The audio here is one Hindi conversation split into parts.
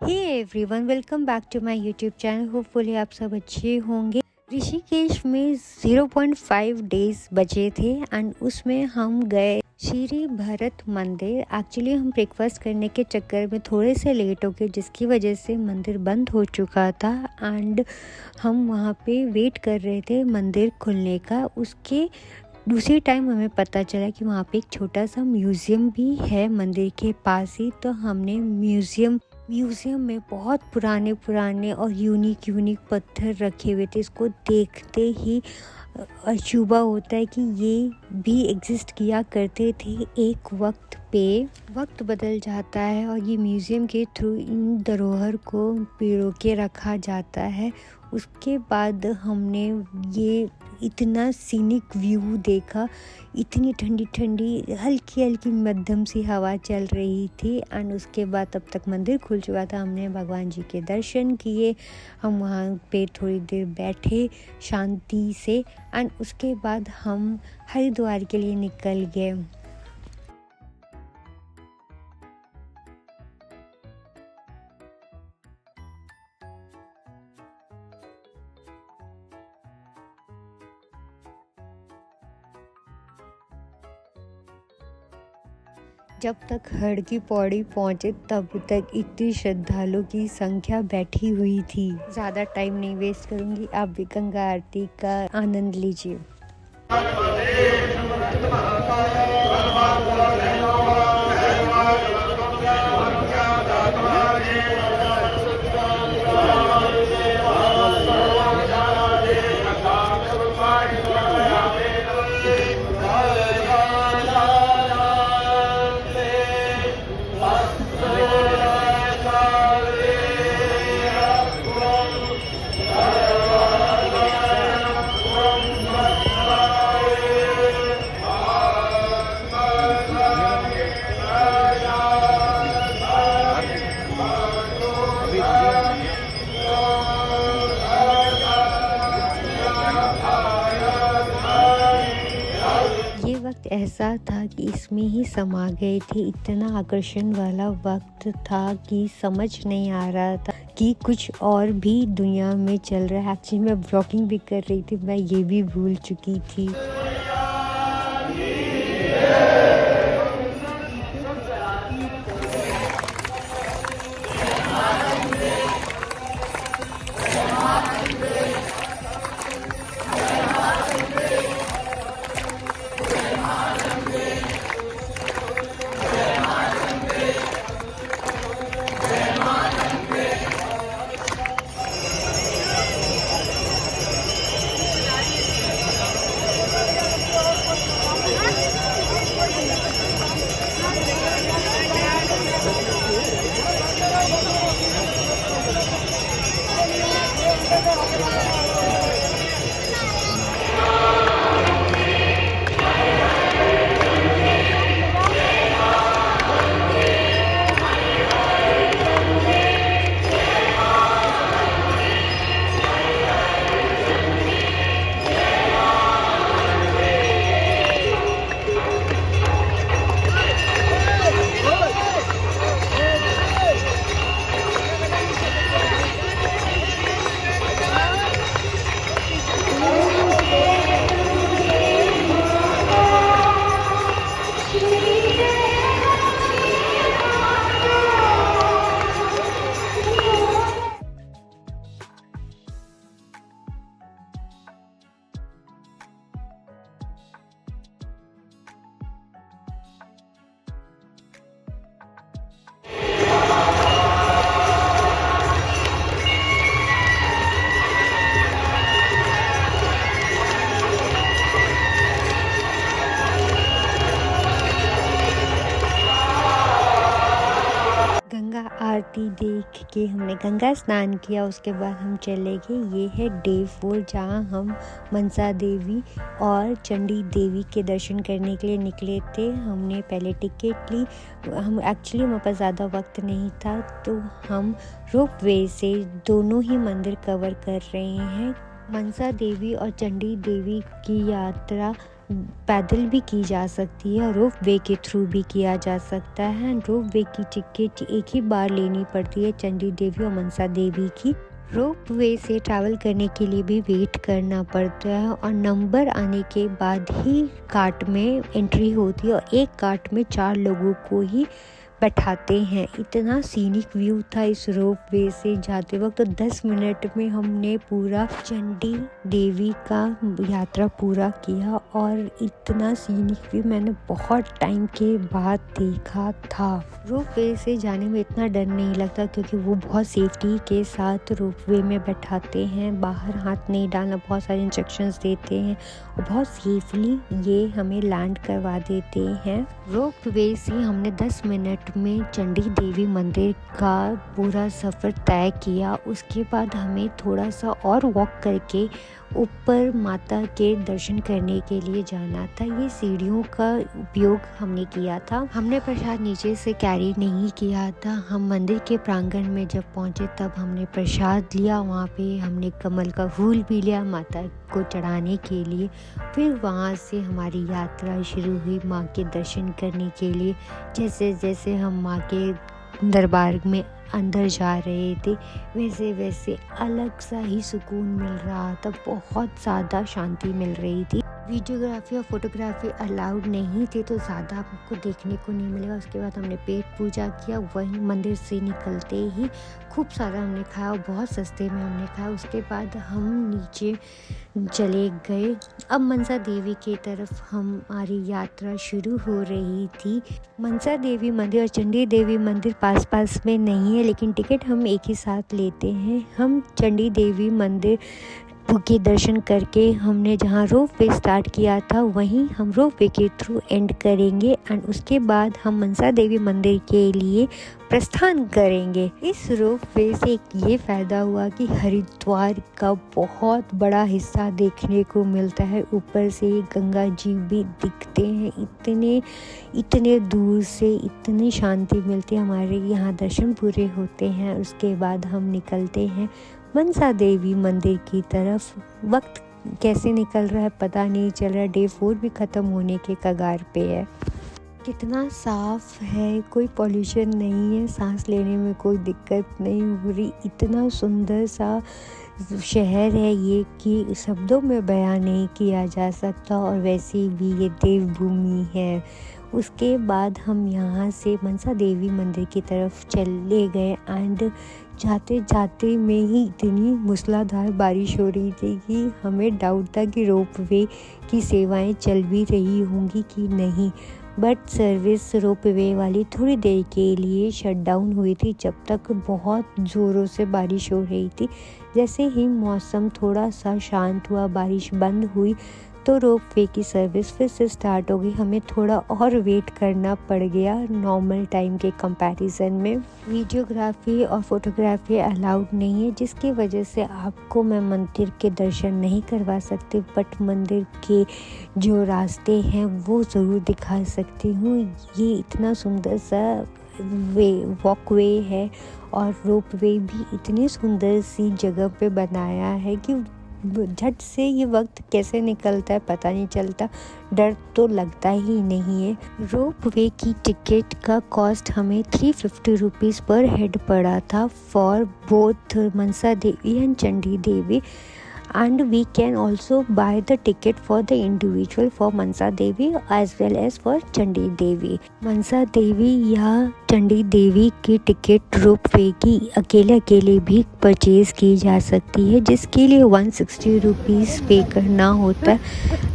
Hey everyone, welcome back to my YouTube channel. Hopefully आप सब अच्छे होंगे। ऋषिकेश में 0.5 डेज बचे थे एंड उसमें हम गए श्री भरत मंदिर। एक्चुअली हम ब्रेकफास्ट करने के चक्कर में थोड़े से लेट हो गए, जिसकी वजह से मंदिर बंद हो चुका था एंड हम वहाँ पे वेट कर रहे थे मंदिर खुलने का। उसके दूसरी टाइम हमें पता चला कि वहाँ पे एक छोटा सा म्यूज़ियम भी है मंदिर के पास ही। तो हमने म्यूज़ियम में बहुत पुराने और यूनिक पत्थर रखे हुए थे। इसको देखते ही अचूबा होता है कि ये भी एग्जिस्ट किया करते थे एक वक्त पे। वक्त बदल जाता है और ये म्यूज़ियम के थ्रू इन धरोहर को पिरो के रखा जाता है। उसके बाद हमने ये इतना सीनिक व्यू देखा, इतनी ठंडी हल्की मध्यम सी हवा चल रही थी एंड उसके बाद तब तक मंदिर खुल चुका था। हमने भगवान जी के दर्शन किए, हम वहाँ पे थोड़ी देर बैठे शांति से एंड उसके बाद हम हरिद्वार के लिए निकल गए। जब तक हर की पौड़ी पहुँचे तब तक इतनी श्रद्धालुओं की संख्या बैठी हुई थी। ज़्यादा टाइम नहीं वेस्ट करूँगी, आप भी गंगा आरती का आनंद लीजिए। ये वक्त ऐसा था कि इसमें ही समा गए थे। इतना आकर्षण वाला वक्त था कि समझ नहीं आ रहा था कि कुछ और भी दुनिया में चल रहा है। एक्चुअली मैं ब्लॉगिंग भी कर रही थी, मैं ये भी भूल चुकी थी। गंगा आरती देख के हमने गंगा स्नान किया। उसके बाद हम चले गए, ये है डे 4, जहाँ हम मनसा देवी और चंडी देवी के दर्शन करने के लिए निकले थे। हमने पहले टिकट ली। हम एक्चुअली हमारे पास ज़्यादा वक्त नहीं था, तो हम रोप वे से दोनों ही मंदिर कवर कर रहे हैं। मनसा देवी और चंडी देवी की यात्रा पैदल भी की जा सकती है, रोप वे के थ्रू भी किया जा सकता है। रोप वे की टिकट एक ही बार लेनी पड़ती है चंडी देवी और मनसा देवी की। रोप वे से ट्रैवल करने के लिए भी वेट करना पड़ता है और नंबर आने के बाद ही कार्ट में एंट्री होती है और एक कार्ट में 4 लोगों को ही बैठाते हैं। इतना सीनिक व्यू था इस रोप वे से जाते वक्त, तो 10 मिनट में हमने पूरा चंडी देवी का यात्रा पूरा किया और इतना सीनिक व्यू मैंने बहुत टाइम के बाद देखा था। रोप वे से जाने में इतना डर नहीं लगता क्योंकि वो बहुत सेफ्टी के साथ रोप वे में बैठाते हैं, बाहर हाथ नहीं डालना, बहुत सारे इंस्ट्रक्शंस देते हैं और बहुत सेफली ये हमें लैंड करवा देते हैं। रोप वे से हमने 10 मिनट में चंडी देवी मंदिर का पूरा सफ़र तय किया। उसके बाद हमें थोड़ा सा और वॉक करके ऊपर माता के दर्शन करने के लिए जाना था। ये सीढ़ियों का उपयोग हमने किया था। हमने प्रसाद नीचे से कैरी नहीं किया था। हम मंदिर के प्रांगण में जब पहुंचे तब हमने प्रसाद लिया। वहाँ पे हमने कमल का फूल भी लिया माता को चढ़ाने के लिए। फिर वहाँ से हमारी यात्रा शुरू हुई माँ के दर्शन करने के लिए। जैसे जैसे हम माँ के दरबार में अंदर जा रहे थे वैसे वैसे अलग सा ही सुकून मिल रहा था, बहुत ज़्यादा शांति मिल रही थी। वीडियोग्राफी और फोटोग्राफी अलाउड नहीं थे तो ज़्यादा आपको देखने को नहीं मिलेगा। उसके बाद हमने पेट पूजा किया। वहीं मंदिर से निकलते ही खूब सारा हमने खाया और बहुत सस्ते में हमने खाया। उसके बाद हम नीचे चले गए। अब मनसा देवी की तरफ हमारी यात्रा शुरू हो रही थी। मनसा देवी मंदिर और चंडी देवी मंदिर पास पास में नहीं है, लेकिन टिकट हम एक ही साथ लेते हैं। हम चंडी देवी मंदिर के दर्शन करके हमने जहाँ रोप वे स्टार्ट किया था वहीं हम रोप वे के थ्रू एंड करेंगे एंड उसके बाद हम मनसा देवी मंदिर के लिए प्रस्थान करेंगे। इस रोप वे से एक ये फ़ायदा हुआ कि हरिद्वार का बहुत बड़ा हिस्सा देखने को मिलता है। ऊपर से गंगा जी भी दिखते हैं। इतने दूर से इतनी शांति मिलती है। हमारे यहाँ दर्शन पूरे होते हैं। उसके बाद हम निकलते हैं मनसा देवी मंदिर की तरफ। वक्त कैसे निकल रहा है पता नहीं चल रहा। डे 4 भी ख़त्म होने के कगार पे है। कितना साफ़ है, कोई पॉल्यूशन नहीं है, सांस लेने में कोई दिक्कत नहीं हो रही। इतना सुंदर सा शहर है ये कि शब्दों में बयां नहीं किया जा सकता और वैसे भी ये देवभूमि है। उसके बाद हम यहाँ से मनसा देवी मंदिर की तरफ चले गए एंड जाते जाते में ही इतनी मूसलाधार बारिश हो रही थी कि हमें डाउट था कि रोप वे की सेवाएं चल भी रही होंगी कि नहीं। बट सर्विस रोप वे वाली थोड़ी देर के लिए शट डाउन हुई थी जब तक बहुत ज़ोरों से बारिश हो रही थी। जैसे ही मौसम थोड़ा सा शांत हुआ, बारिश बंद हुई तो रोप वे की सर्विस फिर से स्टार्ट हो गई। हमें थोड़ा और वेट करना पड़ गया नॉर्मल टाइम के कंपैरिजन में। वीडियोग्राफी और फोटोग्राफी अलाउड नहीं है, जिसकी वजह से आपको मैं मंदिर के दर्शन नहीं करवा सकती, बट मंदिर के जो रास्ते हैं वो ज़रूर दिखा सकती हूँ। ये इतना सुंदर सा वॉकवे है और रोप वे भी इतनी सुंदर सी जगह पे बनाया है कि झट से ये वक्त कैसे निकलता है पता नहीं चलता। डर तो लगता ही नहीं है। रोप वे की टिकट का कॉस्ट हमें 350 रुपीज़ पर हेड पड़ा था for both Mansa Devi and Chandi Devi, and we can also buy the ticket for the individual for Mansa Devi as well as for Chandi Devi. Mansa Devi या चंडी देवी की टिकट रोप वे की अकेले भी परचेज़ की जा सकती है, जिसके लिए 160 रुपीज़ पे करना होता है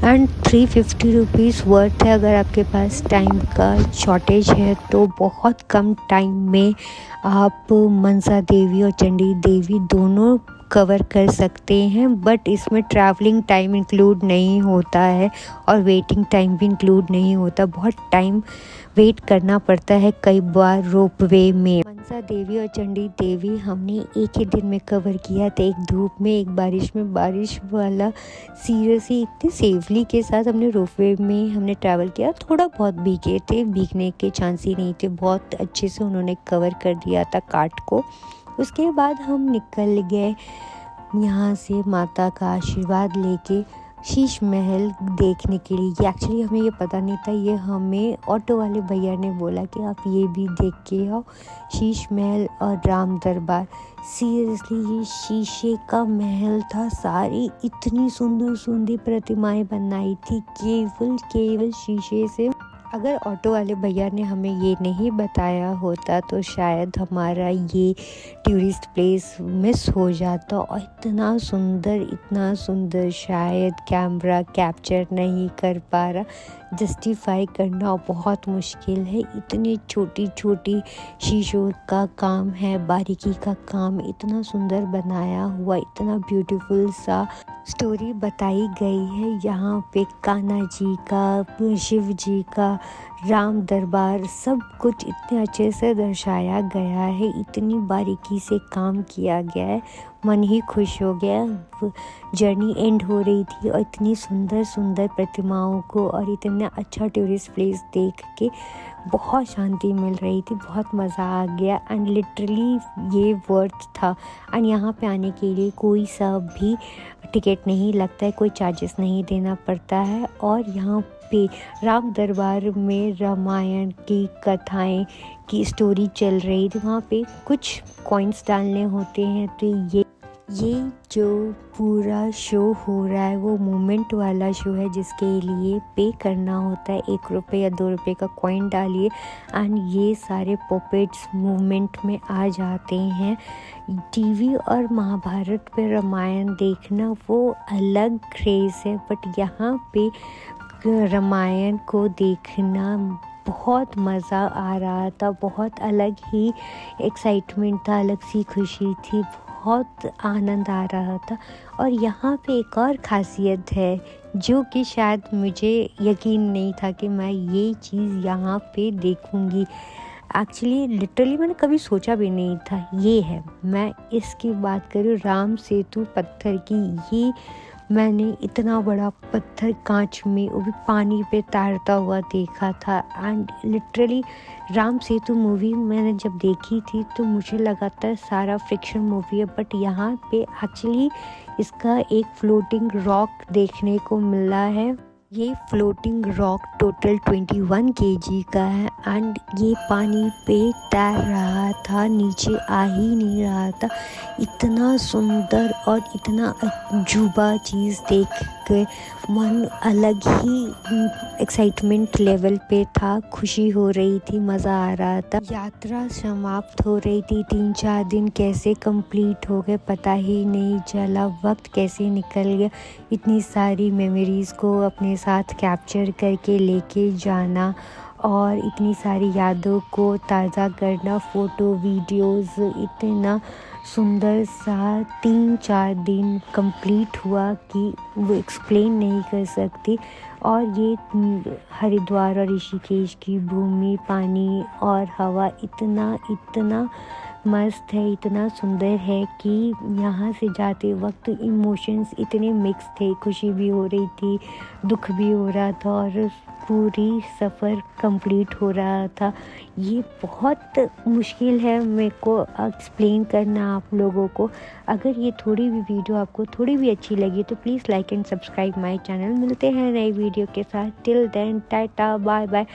एंड 350 रुपीज़ वर्थ है। अगर आपके पास टाइम का शॉर्टेज है तो बहुत कम टाइम में आप मनसा देवी और चंडी देवी दोनों कवर कर सकते हैं। बट इसमें ट्रैवलिंग टाइम इंक्लूड नहीं होता है और वेटिंग टाइम भी इंक्लूड नहीं होता। बहुत टाइम वेट करना पड़ता है कई बार रोप वे में। मनसा देवी और चंडी देवी हमने एक ही दिन में कवर किया था, एक धूप में एक बारिश में। बारिश वाला सीरियसली इतनी सेफली के साथ हमने रोप वे में हमने ट्रैवल किया। थोड़ा बहुत भीगे थे, भीगने के चांस ही नहीं थे, बहुत अच्छे से उन्होंने कवर कर दिया था कार्ट को। उसके बाद हम निकल गए यहाँ से माता का आशीर्वाद लेके शीश महल देखने के लिए। ये एक्चुअली हमें ये पता नहीं था, ये हमें ऑटो वाले भैया ने बोला कि आप ये भी देख के आओ, शीश महल और राम दरबार। सीरियसली ये शीशे का महल था, सारी इतनी सुंदर सुंदर प्रतिमाएं बनाई थी केवल शीशे से। अगर ऑटो वाले भैया ने हमें ये नहीं बताया होता तो शायद हमारा ये टूरिस्ट प्लेस मिस हो जाता, और इतना सुंदर शायद कैमरा कैप्चर नहीं कर पा रहा। जस्टिफाई करना बहुत मुश्किल है, इतनी छोटी छोटी शीशों का काम है, बारीकी का काम, इतना सुंदर बनाया हुआ, इतना ब्यूटीफुल सा स्टोरी बताई गई है यहाँ पे। कान्हा जी का, शिव जी का, राम दरबार, सब कुछ इतने अच्छे से दर्शाया गया है, इतनी बारीकी से काम किया गया है, मन ही खुश हो गया। जर्नी एंड हो रही थी और इतनी सुंदर प्रतिमाओं को और इतना अच्छा टूरिस्ट प्लेस देख के बहुत शांति मिल रही थी, बहुत मज़ा आ गया। एंड लिटरली ये वर्थ था। एंड यहाँ पे आने के लिए कोई सा भी टिकट नहीं लगता है, कोई चार्जेस नहीं देना पड़ता है। और यहाँ पे राम दरबार में रामायण की कथाएं की स्टोरी चल रही थी, वहाँ पे कुछ कॉइन्स डालने होते हैं। तो ये जो पूरा शो हो रहा है वो मूवमेंट वाला शो है, जिसके लिए पे करना होता है। 1 रुपये या 2 रुपये का कॉइन डालिए एंड ये सारे पॉपेट्स मूवमेंट में आ जाते हैं। टीवी और महाभारत पे रामायण देखना वो अलग क्रेज़ है, बट यहाँ पे रामायण को देखना बहुत मज़ा आ रहा था, बहुत अलग ही एक्साइटमेंट था, अलग सी खुशी थी, बहुत आनंद आ रहा था। और यहाँ पे एक और ख़ासियत है जो कि शायद मुझे यकीन नहीं था कि मैं ये चीज़ यहाँ पे देखूँगी। एक्चुअली लिटरली मैंने कभी सोचा भी नहीं था। ये है, मैं इसकी बात करूँ राम सेतु पत्थर की। ये मैंने इतना बड़ा पत्थर कांच में, वो भी पानी पे तैरता हुआ देखा था। And literally Ram Setu movie मैंने जब देखी थी तो मुझे लगा था सारा फिक्शन मूवी है, बट यहाँ पे एक्चुअली इसका एक फ्लोटिंग रॉक देखने को मिला है। ये फ्लोटिंग रॉक टोटल 21 kg का है एंड ये पानी पे तैर रहा था, नीचे आ ही नहीं रहा था। इतना सुंदर और इतना अजूबा चीज़ देख के मन अलग ही एक्साइटमेंट लेवल पे था, खुशी हो रही थी, मज़ा आ रहा था। यात्रा समाप्त हो रही थी, 3-4 दिन कैसे कंप्लीट हो गए पता ही नहीं चला, वक्त कैसे निकल गया। इतनी सारी मेमोरीज़ को अपने साथ कैप्चर करके लेके जाना और इतनी सारी यादों को ताज़ा करना, फ़ोटो वीडियोस, इतना सुंदर सा 3-4 दिन कंप्लीट हुआ कि वो एक्सप्लेन नहीं कर सकती। और ये हरिद्वार और ऋषिकेश की भूमि, पानी और हवा इतना मस्त है, इतना सुंदर है कि यहाँ से जाते वक्त इमोशंस इतने मिक्स थे, खुशी भी हो रही थी, दुख भी हो रहा था और पूरी सफ़र कंप्लीट हो रहा था। ये बहुत मुश्किल है मेरे को एक्सप्लेन करना आप लोगों को। अगर ये थोड़ी भी वीडियो आपको थोड़ी भी अच्छी लगी तो please like and subscribe my channel. मिलते हैं नई वीडियो के साथ। Till then tata bye bye.